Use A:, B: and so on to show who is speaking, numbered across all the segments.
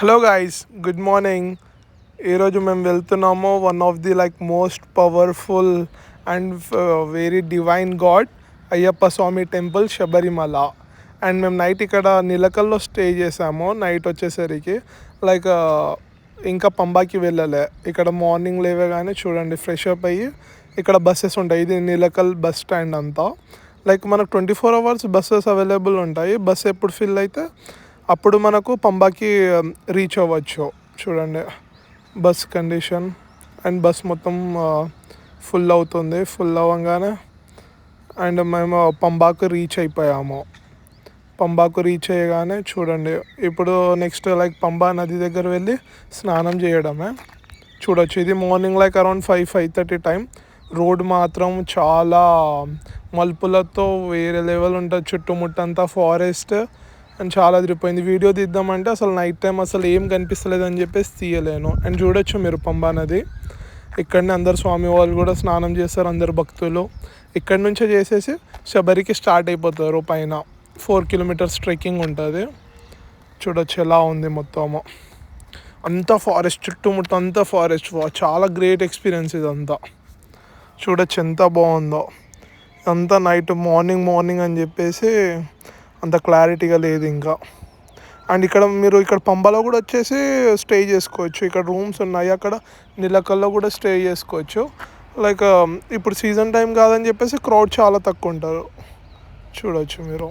A: Hello guys, good morning. ఈరోజు మేము వెళ్తున్నాము one of the most powerful and very divine god Ayyappa Swami temple Sabarimala. And మేము night ఇక్కడ నిలకల్లో స్టే చేసాము. నైట్ వచ్చేసరికి లైక్ ఇంకా పంబాకి వెళ్ళలే. ఇక్కడ మార్నింగ్ లేవగానే చూడండి ఫ్రెష్ అప్ అయ్యి ఇక్కడ బస్సెస్ ఉంటాయి. ఇది నిలకల్ బస్ స్టాండ్ అంతా. మనకు 24 hours బస్సెస్ అవైలబుల్ ఉంటాయి. బస్ ఎప్పుడు ఫిల్ అయితే అప్పుడు మనకు పంబాకి రీచ్ అవ్వచ్చు. చూడండి బస్ కండిషన్. అండ్ బస్ మొత్తం ఫుల్ అవుతుంది. ఫుల్ అవ్వగానే అండ్ మేము పంబాకు రీచ్ అయిపోయాము. పంబాకు రీచ్ అయ్యగానే చూడండి ఇప్పుడు నెక్స్ట్ పంబా నది దగ్గర వెళ్ళి స్నానం చేయడమే. చూడొచ్చు ఇది మార్నింగ్ అరౌండ్ 5-5:30 టైం. రోడ్ మాత్రం చాలా మలుపులతో వేరే లెవెల్ ఉంటుంది. చుట్టుముట్టంతా ఫారెస్ట్ అండ్ చాలా అదిరిపోయింది. వీడియో తీద్దామంటే అసలు నైట్ టైం అసలు ఏం కనిపిస్తలేదు అని చెప్పేసి తీయలేను. అండ్ చూడొచ్చు మీరు పంబా నది. ఇక్కడనే అందరు స్వామి వాళ్ళు కూడా స్నానం చేస్తారు. అందరు భక్తులు ఇక్కడి నుంచే చేసేసి శబరికి స్టార్ట్ అయిపోతారు. పైన 4 kilometers ట్రెక్కింగ్ ఉంటుంది. చూడొచ్చు ఎలా ఉంది మొత్తము. అంతా ఫారెస్ట్, చుట్టుముట్టు అంతా ఫారెస్ట్. చాలా గ్రేట్ ఎక్స్పీరియన్స్ ఇదంతా. చూడొచ్చు ఎంత బాగుందో. అంతా నైట్ మార్నింగ్ అని చెప్పేసి అంత క్లారిటీగా లేదు ఇంకా. అండ్ ఇక్కడ పంబలో కూడా వచ్చేసి స్టే చేసుకోవచ్చు. ఇక్కడ రూమ్స్ ఉన్నాయి. అక్కడ నిలకల్లో కూడా స్టే చేసుకోవచ్చు. ఇప్పుడు సీజన్ టైం కాదని చెప్పేసి క్రౌడ్ చాలా తక్కువ ఉంటారు. చూడొచ్చు మీరు.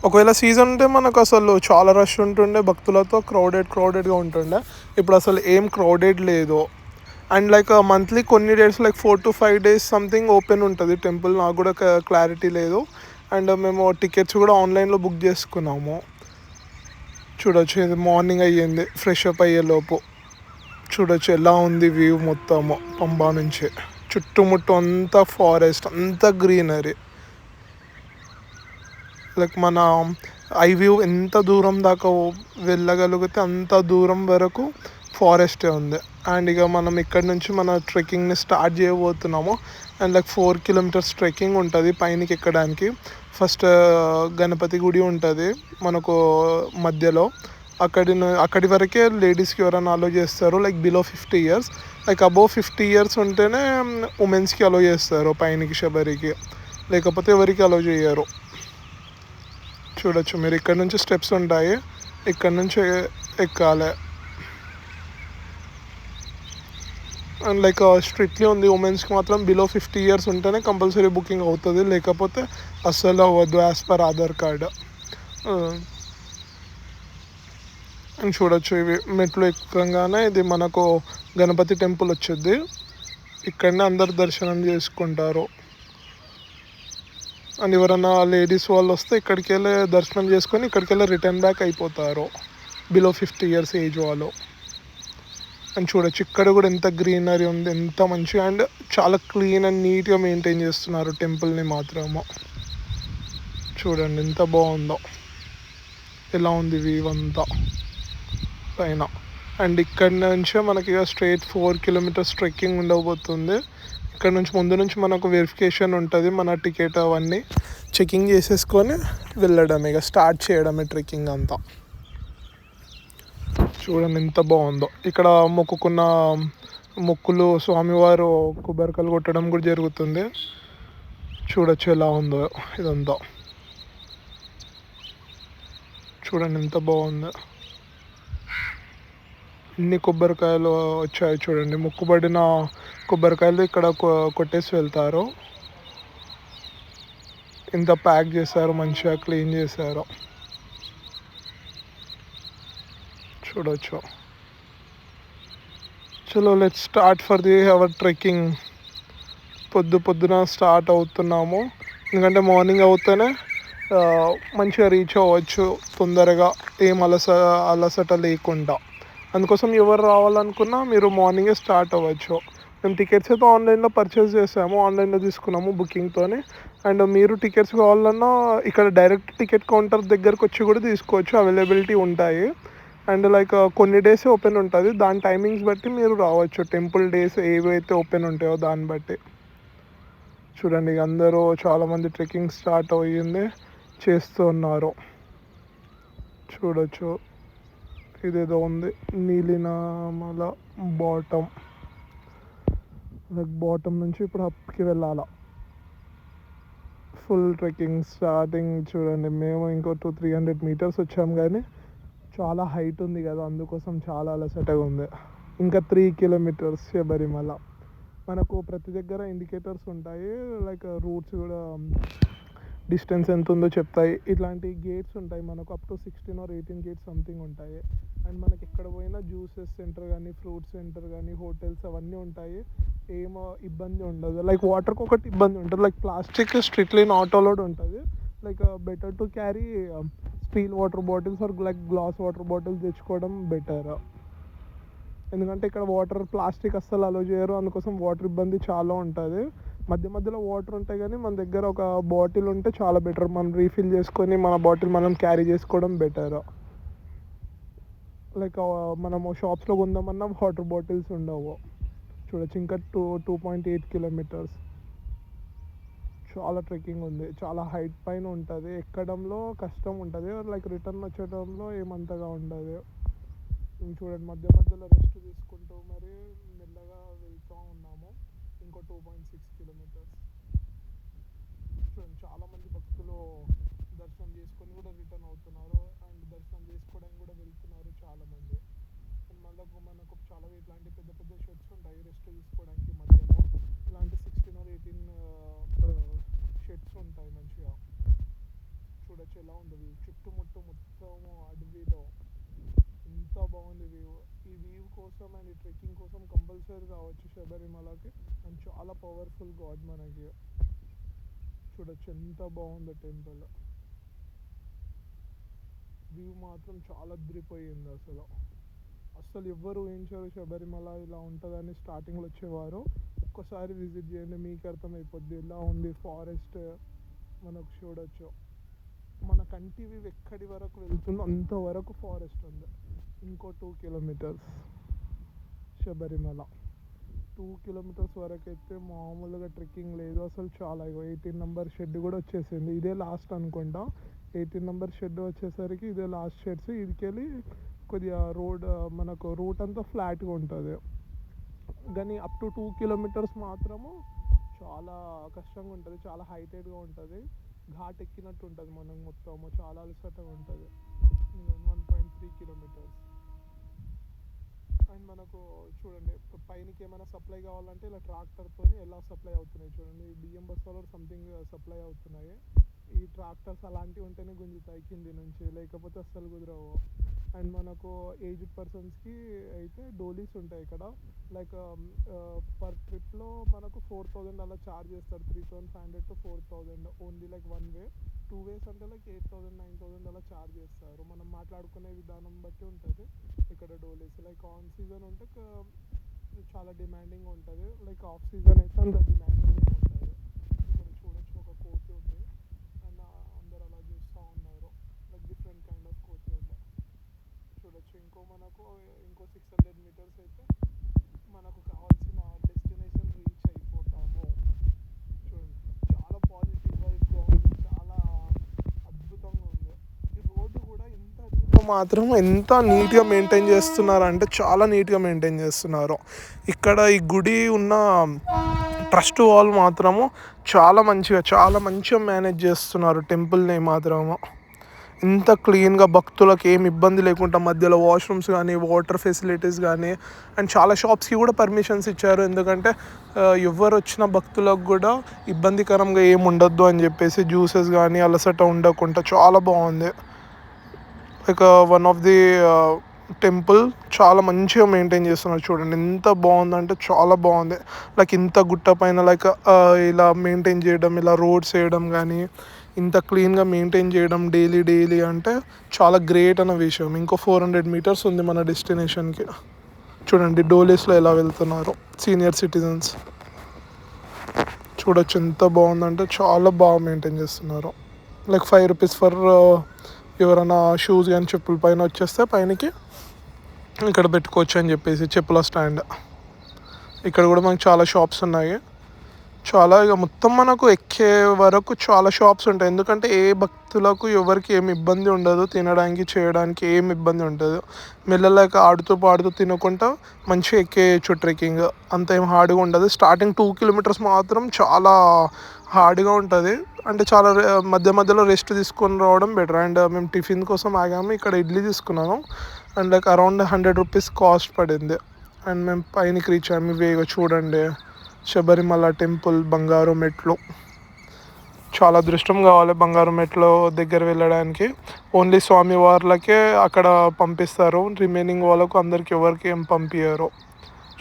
A: ఒకవేళ సీజన్ ఉంటే మనకు అసలు చాలా రష్ ఉంటుండే, భక్తులతో క్రౌడెడ్గా ఉంటుండే. ఇప్పుడు అసలు ఏం క్రౌడెడ్ లేదు. అండ్ మంత్లీ కొన్ని days 4 to 5 days something open ఉంటుంది టెంపుల్. నాకు కూడా క్లారిటీ లేదు. అండ్ మేము టికెట్స్ కూడా ఆన్లైన్లో బుక్ చేసుకున్నాము. చూడొచ్చు ఇది మార్నింగ్ అయ్యింది ఫ్రెష్ అప్ అయ్యేలోపు. చూడొచ్చు ఎలా ఉంది వ్యూ మొత్తము పంబా నుంచి. చుట్టుముట్టు అంతా ఫారెస్ట్, అంతా గ్రీనరీ. మన ఐ వ్యూ ఎంత దూరం దాకా వెళ్ళగలిగితే అంత దూరం వరకు ఫారెస్టే ఉంది. అండ్ మనం ఇక్కడ నుంచి మన ట్రెక్కింగ్ని స్టార్ట్ చేయబోతున్నాము. అండ్ 4 kilometers ట్రెక్కింగ్ ఉంటుంది పైనకి ఎక్కడానికి. ఫస్ట్ గణపతి గుడి ఉంటుంది మనకు మధ్యలో. అక్కడి వరకే లేడీస్కి ఎవరైనా అలో చేస్తారు బిలో 50 years. అబోవ్ 50 years ఉంటేనే ఉమెన్స్కి అలో చేస్తారు పైనకి శబరికి. లేకపోతే ఎవరికి అలో చేయరు. చూడొచ్చు మీరు ఇక్కడ నుంచి స్టెప్స్ ఉంటాయి. ఇక్కడ నుంచి ఎక్కాలి. అండ్ స్ట్రిక్ట్లీ ఉంది ఉమెన్స్కి మాత్రం బిలో 50 years ఉంటేనే కంపల్సరీ బుకింగ్ అవుతుంది. లేకపోతే అస్సలు అవ్వద్దు as per Aadhaar card. And చూడొచ్చు ఇవి మెట్లు ఎక్కగానే ఇది మనకు గణపతి టెంపుల్ వచ్చింది. ఇక్కడనే అందరు దర్శనం చేసుకుంటారు. అండ్ ఎవరైనా లేడీస్ వాళ్ళు వస్తే ఇక్కడికి వెళ్ళి దర్శనం చేసుకొని ఇక్కడికి వెళ్ళి రిటర్న్ బ్యాక్ అయిపోతారు బిలో 50 years ఏజ్ వాళ్ళు. అండ్ చూడొచ్చు ఇక్కడ కూడా ఎంత గ్రీనరీ ఉంది, ఎంత మంచిగా. అండ్ చాలా క్లీన్ అండ్ నీట్గా మెయింటైన్ చేస్తున్నారు టెంపుల్ని మాత్రము. చూడండి ఎంత బాగుందో, ఎలా ఉంది వ్యూ అంతా పైన. అండ్ ఇక్కడ నుంచే మనకి స్ట్రైట్ 4 kilometers ట్రెక్కింగ్ ఉండబోతుంది. ఇక్కడ నుంచి ముందు నుంచి మనకు వెరిఫికేషన్ ఉంటుంది. మన టికెట్ అవన్నీ చెకింగ్ చేసేసుకొని వెళ్ళడం, స్టార్ట్ చేయడమే ట్రెక్కింగ్ అంతా. చూడండి ఎంత బాగుందో. ఇక్కడ మొక్కుకున్న మొక్కులు స్వామివారు కొబ్బరికాయలు కొట్టడం కూడా జరుగుతుంది. చూడొచ్చు ఎలా ఉందో ఇదంతా. చూడండి ఎంత బాగుందో. ఇన్ని కొబ్బరికాయలు వచ్చాయి చూడండి. మొక్కుబడిన కొబ్బరికాయలు ఇక్కడ కొట్టేసి వెళ్తారు. ఇంత ప్యాక్ చేశారు, మంచిగా క్లీన్ చేశారు. చూడొచ్చు. చలో let's start for hour trekking. పొద్దున స్టార్ట్ అవుతున్నాము. ఎందుకంటే మార్నింగ్ అవుతేనే మంచిగా రీచ్ అవ్వచ్చు తొందరగా, ఏం అలసట లేకుండా. అందుకోసం ఎవరు రావాలనుకున్నా మీరు మార్నింగే స్టార్ట్ అవ్వచ్చు. మేము టికెట్స్ అయితే ఆన్లైన్లో పర్చేస్ చేసాము, ఆన్లైన్లో తీసుకున్నాము బుకింగ్తో. అండ్ మీరు టికెట్స్ కావాలన్నా ఇక్కడ డైరెక్ట్ టికెట్ కౌంటర్ దగ్గరకు వచ్చి కూడా తీసుకోవచ్చు, అవైలబిలిటీ ఉంటాయి. అండ్ కొన్ని డేస్ ఓపెన్ ఉంటుంది. దాని టైమింగ్స్ బట్టి మీరు రావచ్చు. టెంపుల్ డేస్ ఏవైతే ఓపెన్ ఉంటాయో దాన్ని బట్టి. చూడండి అందరూ చాలామంది ట్రెక్కింగ్ స్టార్ట్ అయ్యింది, చేస్తూ ఉన్నారు. చూడొచ్చు ఇదేదో ఉంది నీలినామల బాటమ్. లైక్ బాటమ్ నుంచి ఇప్పుడు అప్కి వెళ్ళాలా. ఫుల్ ట్రెక్కింగ్ స్టార్టింగ్ చూడండి. మేము ఇంకో 200-300 మీటర్స్ వచ్చాము కానీ చాలా హైట్ ఉంది కదా, అందుకోసం చాలా అలసటగా ఉంది. ఇంకా 3 కిలోమీటర్స్ శబరిమల. మనకు ప్రతి దగ్గర ఇండికేటర్స్ ఉంటాయి, లైక్ రూట్స్ కూడా డిస్టెన్స్ ఎంత ఉందో చెప్తాయి. ఇట్లాంటి గేట్స్ ఉంటాయి మనకు, up to 16 or 18 gates something ఉంటాయి. అండ్ మనకి ఎక్కడ పోయినా జ్యూసెస్ సెంటర్ కానీ, ఫ్రూట్స్ సెంటర్ కానీ, హోటల్స్ అవన్నీ ఉంటాయి. ఏమో ఇబ్బంది ఉండదు. లైక్ వాటర్కి ఒకటి ఇబ్బంది ఉంటుంది, like plastic strictly not allowed ఉంటుంది. Like better to carry steel water bottles or like glass water bottles తెచ్చుకోవడం బెటర్. ఎందుకంటే ఇక్కడ వాటర్ ప్లాస్టిక్ అస్సలు అలో చేయరు, అందుకోసం వాటర్ ఇబ్బంది చాలా ఉంటుంది. మధ్య మధ్యలో వాటర్ ఉంటాయి కానీ మన దగ్గర ఒక బాటిల్ ఉంటే చాలా బెటర్. మనం రీఫిల్ చేసుకొని మన బాటిల్ మనం క్యారీ చేసుకోవడం బెటర్. లైక్ మనము షాప్స్లో కొందామన్నా వాటర్ బాటిల్స్ ఉండవు. చూడొచ్చు ఇంకా 2.8 కిలోమీటర్స్. చాలా ట్రెక్కింగ్ ఉంది, చాలా హైట్ పైన ఉంటుంది. ఎక్కడంలో కష్టం ఉంటుంది, లైక్ రిటర్న్ వచ్చేటంలో ఏమంతగా ఉండదు. చూడండి మధ్య మధ్యలో రెస్ట్ తీసుకుంటూ మరి మెల్లగా వెళ్తూ ఉన్నాము. ఇంకో 2.6 కిలోమీటర్స్. చూడండి చాలామంది భక్తులు దర్శనం చేసుకొని కూడా రిటర్న్ అవుతున్నారు, అండ్ దర్శనం చేసుకోవడానికి కూడా వెళ్తున్నారు చాలామంది. అండ్ మళ్ళీ మనకు చాలా ఇట్లాంటి పెద్ద పెద్ద షెడ్స్ ఉంటాయి రెస్ట్ తీసుకోవడానికి మధ్యలో. ఇలాంటి 16 or 18 షెడ్స్ ఉంటాయి మంచిగా. చూడొచ్చు ఎలా ఉంది వ్యూ, చుట్టుముట్టు మొత్తం అడవిలో. ఎంత బాగుంది వ్యూ. ఈ వ్యూ కోసం అండ్ ఈ ట్రెక్కింగ్ కోసం కంపల్సరీ రావచ్చు శబరిమలకి. అండ్ చాలా పవర్ఫుల్ గాడ్ మనకి. చూడొచ్చు ఎంత బాగుందో టెంపుల్. వ్యూ మాత్రం చాలా అదిరిపోయింది అసలు. ఎవ్వరు ఊహించారు శబరిమల ఇలా ఉంటుందని. స్టార్టింగ్లో వచ్చేవారు, ఒక్కసారి విజిట్ చేయండి మీకు అర్థమైపోద్ది ఎలా ఉంది. ఫారెస్ట్ మనకు చూడొచ్చు, మన కంటి వ్యూ ఎక్కడి వరకు వెళ్తుందో అంతవరకు ఫారెస్ట్ ఉంది. ఇంకో 2 కిలోమీటర్స్ శబరిమల. 2 కిలోమీటర్స్ వరకు అయితే మామూలుగా ట్రెక్కింగ్ లేదు అసలు. చాలా 18 నెంబర్ షెడ్ కూడా వచ్చేసింది. ఇదే లాస్ట్ అనుకుంటా. 18 నెంబర్ షెడ్ వచ్చేసరికి ఇదే లాస్ట్ షెడ్స్. ఇదికెళ్ళి కొద్దిగా రోడ్ మనకు రూట్ అంతా ఫ్లాట్గా ఉంటుంది, కానీ అప్ టు 2 కిలోమీటర్స్ మాత్రము చాలా కష్టంగా ఉంటుంది, చాలా హైటెడ్గా ఉంటుంది. ఘాట్ ఎక్కినట్టు ఉంటుంది మనకు మొత్తము, చాలా అలసటగా ఉంటుంది. 1.3 కిలోమీటర్స్. అండ్ మనకు చూడండి పైనకి ఏమైనా సప్లై కావాలంటే ఇలా ట్రాక్టర్తో ఎలా సప్లై అవుతున్నాయి చూడండి. బియ్యం బస్తాలు సంథింగ్ సప్లై అవుతున్నాయి. ఈ ట్రాక్టర్స్ అలాంటివి ఉంటేనే గుంజుతాయి కింది నుంచి, లేకపోతే అస్సలు కుదరవు. అండ్ మనకు ఏజ్డ్ పర్సన్స్కి అయితే డోలీస్ ఉంటాయి ఇక్కడ. లైక్ పర్ ట్రిప్లో మనకు 4,000 అలా ఛార్జ్ చేస్తారు. 3,500 to 4,000 ఓన్లీ లైక్ 1 వే. 2 వేస్ అంటే లైక్ 8,000 9,000 అలా ఛార్జ్ చేస్తారు. మనం మాట్లాడుకునే విధానం బట్టి ఉంటుంది ఇక్కడ డోలీస్. లైక్ ఆన్ సీజన్ ఉంటే చాలా డిమాండింగ్ ఉంటుంది, లైక్ ఆఫ్ సీజన్ అయితే అంత డిమాండింగ్ ఉంటుంది. ఇక్కడ చూడొచ్చు ఒక కోతి ఉంది, అండ్ అందరు అలా చూస్తూ ఉన్నారు. లైక్ డిఫరెంట్ కైండ్ ఆఫ్ కోతి ఉంది చూడొచ్చు. ఇంకో 600 మీటర్స్ అయితే మనకు కావాల్సిన డెస్టినేషన్ రీచ్ అయిపోతాము. చూడండి చాలా పాజిటివ్ వైబ్గా ఉంది, చాలా అద్భుతంగా ఉంది. ఈ రోడ్డు కూడా ఎంత నీట్గా మెయింటైన్ చేస్తున్నారు అంటే చాలా నీట్గా మెయింటైన్ చేస్తున్నారు. ఇక్కడ ఈ గుడి ఉన్న ట్రస్ట్ వాళ్ళు మాత్రము చాలా మంచిగా మేనేజ్ చేస్తున్నారు టెంపుల్ని మాత్రము. ఇంత క్లీన్గా భక్తులకు ఏం ఇబ్బంది లేకుండా మధ్యలో వాష్రూమ్స్ కానీ, వాటర్ ఫెసిలిటీస్ కానీ, అండ్ చాలా షాప్స్కి కూడా పర్మిషన్స్ ఇచ్చారు. ఎందుకంటే ఎవరు వచ్చిన భక్తులకు కూడా ఇబ్బందికరంగా ఏమి ఉండొద్దు అని చెప్పేసి. జ్యూసెస్ కానీ అలసట ఉండకుండా చాలా బాగుంది. Like one of the temple చాలా మంచిగా మెయింటైన్ చేస్తున్నారు. చూడండి ఎంత బాగుందంటే చాలా బాగుంది. లైక్ ఇంత గుట్ట పైన లైక్ ఇలా మెయింటైన్ చేయడం, ఇలా రోడ్స్ వేయడం కానీ, ఇంత క్లీన్గా మెయింటైన్ చేయడం డైలీ అంటే చాలా గ్రేట్ అన్న విషయం. ఇంకో 400 మీటర్స్ ఉంది మన డెస్టినేషన్కి. చూడండి డోలీస్లో ఎలా వెళ్తున్నారు సీనియర్ సిటిజన్స్. చూడొచ్చు ఎంత బాగుందంటే చాలా బాగా మెయింటైన్ చేస్తున్నారు. లైక్ 5 రూపీస్ ఫర్ ఎవరైనా షూస్ కానీ చెప్పుల పైన వచ్చేస్తే పైనకి ఇక్కడ పెట్టుకోవచ్చు అని చెప్పేసి చెప్పుల స్టాండ్. ఇక్కడ కూడా మనకు చాలా షాప్స్ ఉన్నాయి. చాలా ఇక మొత్తం మనకు ఎక్కే వరకు చాలా షాప్స్ ఉంటాయి. ఎందుకంటే ఏ భక్తులకు ఎవరికి ఏమి ఇబ్బంది ఉండదు. తినడానికి, చేయడానికి ఏమి ఇబ్బంది ఉండదు. మెల్లలేక ఆడుతూ, పాడుతూ తినుకుంటా మంచిగా ఎక్కేయచ్చు ట్రెక్కింగ్. అంత ఏం హార్డ్‌గా ఉండదు. స్టార్టింగ్ 2 కిలోమీటర్స్ మాత్రం చాలా హార్డ్‌గా ఉంటది. అంటే చాలా మధ్య మధ్యలో రెస్ట్ తీసుకొని రావడం బెటర్. అండ్ మేము టిఫిన్ కోసం ఆగాము. ఇక్కడ ఇడ్లీ తీసుకున్నాను. అండ్ లైక్ అరౌండ్ ₹100 కాస్ట్ పడింది. అండ్ మేము పైనకి రీచ్ అయ్యాము. ఇవే ఇగో చూడండి, శబరిమల టెంపుల్ బంగారు మెట్లు. చాలా అదృష్టం కావాలి బంగారు మెట్లు దగ్గర వెళ్ళడానికి. ఓన్లీ స్వామి వార్లకే అక్కడ పంపిస్తారు. రిమైనింగ్ వాళ్ళకు అందరికి ఎవరికి ఏం పంపించరు.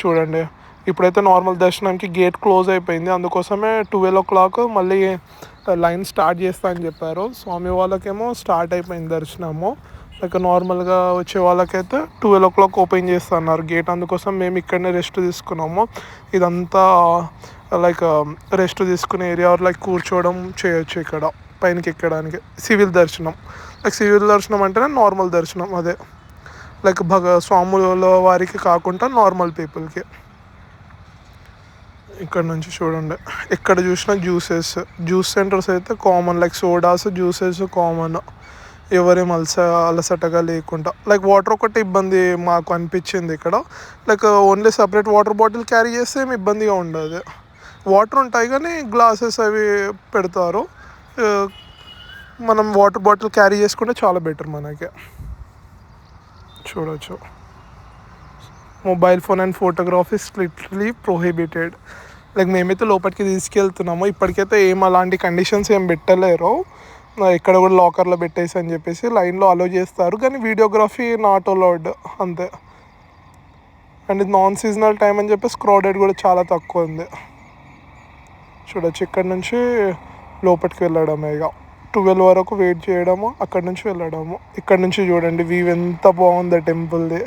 A: చూడండి, ఇప్పుడైతే నార్మల్ దర్శనంకి గేట్ క్లోజ్ అయిపోయింది. అందుకోసమే 12 o'clock మళ్ళీ లైన్ స్టార్ట్ చేస్తా అని చెప్పారు. స్వామి వాళ్ళకేమో స్టార్ట్ అయిపోయింది దర్శనము. లైక్ నార్మల్గా వచ్చే వాళ్ళకైతే 12 o'clock ఓపెన్ చేస్తా అన్నారు గేట్. అందుకోసం మేము ఇక్కడనే రెస్ట్ తీసుకున్నాము. ఇదంతా లైక్ రెస్ట్ తీసుకునే ఏరియా, లైక్ కూర్చోవడం చేయొచ్చు ఇక్కడ పైనకి ఎక్కడానికి. సివిల్ దర్శనం, లైక్ సివిల్ దర్శనం అంటేనే నార్మల్ దర్శనం, అదే లైక్ స్వాముల వారికి కాకుండా నార్మల్ పీపుల్కి. ఇక్కడ నుంచి చూడండి, ఎక్కడ చూసినా జ్యూస్ సెంటర్స్ అయితే common, like sodas, juices common. ఎవరేం అలసటగా లేకుండా. లైక్ వాటర్ ఒకటి ఇబ్బంది మాకు అనిపించింది ఇక్కడ. Like only separate water bottle carry చేస్తే ఏమి ఇబ్బందిగా ఉండదు. వాటర్ ఉంటాయి కానీ గ్లాసెస్ అవి పెడతారు. మనం వాటర్ బాటిల్ క్యారీ చేసుకుంటే చాలా బెటర్ మనకి. చూడవచ్చు, mobile phone and photography strictly prohibited. Like మేమైతే లోపలికి తీసుకెళ్తున్నాము. ఇప్పటికైతే ఏం అలాంటి కండిషన్స్ ఏం పెట్టలేరు. ఇక్కడ కూడా లాకర్లో పెట్టేసి అని చెప్పేసి లైన్లో అలో చేస్తారు, కానీ వీడియోగ్రఫీ నాట్ అలౌడ్ అంతే. అండ్ ఇది నాన్ సీజనల్ టైం అని చెప్పేసి క్రౌడెడ్ కూడా చాలా తక్కువ ఉంది. చూడొచ్చు, ఇక్కడ నుంచి లోపలికి వెళ్ళడమే. ఇక 12 వరకు వెయిట్ చేయడము, అక్కడ నుంచి వెళ్ళడము. ఇక్కడ నుంచి చూడండి వ్యూ ఎంత బాగుందో టెంపుల్ది.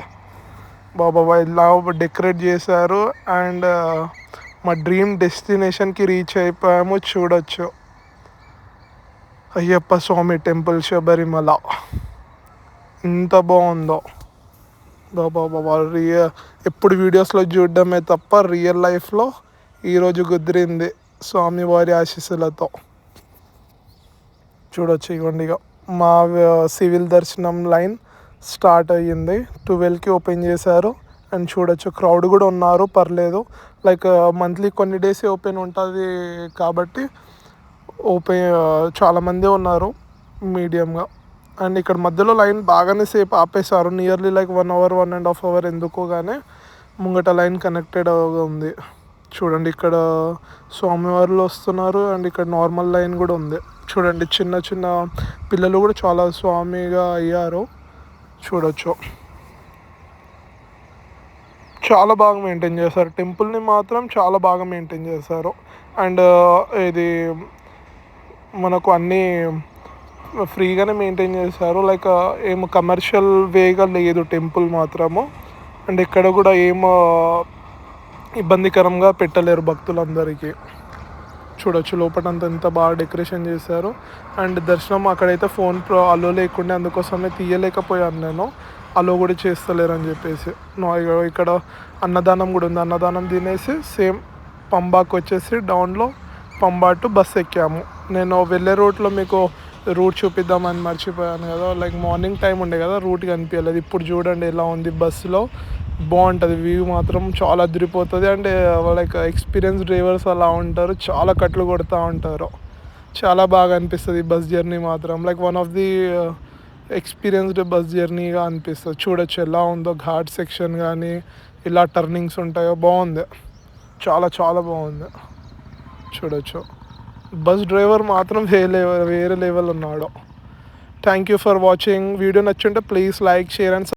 A: బాబా ఇలా డెకరేట్ చేశారు. అండ్ మా డ్రీమ్ డెస్టినేషన్కి రీచ్ అయిపోయాము. చూడొచ్చు, అయ్యప్ప స్వామి టెంపుల్ శబరిమల ఎంత బాగుందో. బాబా ఎప్పుడు వీడియోస్లో చూడడమే తప్ప రియల్ లైఫ్లో ఈరోజు కుదిరింది స్వామివారి ఆశీస్సులతో. చూడొచ్చు, ఇవ్వండి ఇక మా సివిల్ దర్శనం లైన్ స్టార్ట్ అయ్యింది. 12కి ఓపెన్ చేశారు. అండ్ చూడొచ్చు, క్రౌడ్ కూడా ఉన్నారు, పర్లేదు. లైక్ మంత్లీ కొన్ని డేస్ ఓపెన్ ఉంటుంది కాబట్టి చాలామంది ఉన్నారు మీడియంగా. అండ్ ఇక్కడ మధ్యలో లైన్ బాగానే సేపు ఆపేశారు, నియర్లీ లైక్ 1 hour 1.5 hour ఎందుకో కానీ ముంగట లైన్ కనెక్టెడ్ ఉంది. చూడండి, ఇక్కడ స్వామివార్లు వస్తున్నారు. అండ్ ఇక్కడ నార్మల్ లైన్ కూడా ఉంది. చూడండి, చిన్న చిన్న పిల్లలు కూడా చాలా స్వామిగా అయ్యారు. చూడొచ్చు, చాలా బాగా మెయింటైన్ చేశారు టెంపుల్ని, మాత్రం చాలా బాగా మెయింటైన్ చేశారు. అండ్ ఇది మనకు అన్నీ ఫ్రీగానే మెయింటైన్ చేశారు. లైక్ ఏం కమర్షియల్ వేగా లేదు టెంపుల్ మాత్రము. అండ్ ఇక్కడ కూడా ఏం ఇబ్బందికరంగా పెట్టలేరు భక్తులందరికీ. చూడొచ్చు, లోపలంతా ఎంత బాగా డెకరేషన్ చేశారు. అండ్ దర్శనం అక్కడైతే ఫోన్ అలో లేకుండే, అందుకోసమే తీయలేకపోయాను నేను. అలో కూడా చేస్తలేరు అని చెప్పేసి. ఇక్కడ అన్నదానం కూడా ఉంది. అన్నదానం తినేసి సేమ్ పంబాకు వచ్చేసి డౌన్లో పంబా టు బస్ ఎక్కాము. నేను వెళ్ళే రూట్లో మీకు రూట్ చూపిద్దామని మర్చిపోయాను కదా. లైక్ మార్నింగ్ టైం ఉండే కదా, రూట్ కనిపించలేదు. ఇప్పుడు చూడండి ఎలా ఉంది బస్సులో, బాగుంటుంది వ్యూ మాత్రం చాలా అదిరిపోతుంది. అండ్ లైక్ ఎక్స్పీరియన్స్ డ్రైవర్స్ అలా ఉంటారు, చాలా కట్లు కొడుతూ ఉంటారు. చాలా బాగా అనిపిస్తుంది బస్ జర్నీ మాత్రం. Like one of the experienced bus జర్నీగా అనిపిస్తుంది. చూడొచ్చు ఎలా ఉందో, ఘాట్ సెక్షన్ కానీ ఇలా టర్నింగ్స్ ఉంటాయో, బాగుంది, చాలా చాలా బాగుంది. చూడొచ్చు, బస్ డ్రైవర్ మాత్రం వేరే లెవెల్ ఉన్నాడు. Thank you for watching. Video నచ్చుంటే ప్లీజ్ లైక్, షేర్ అండ్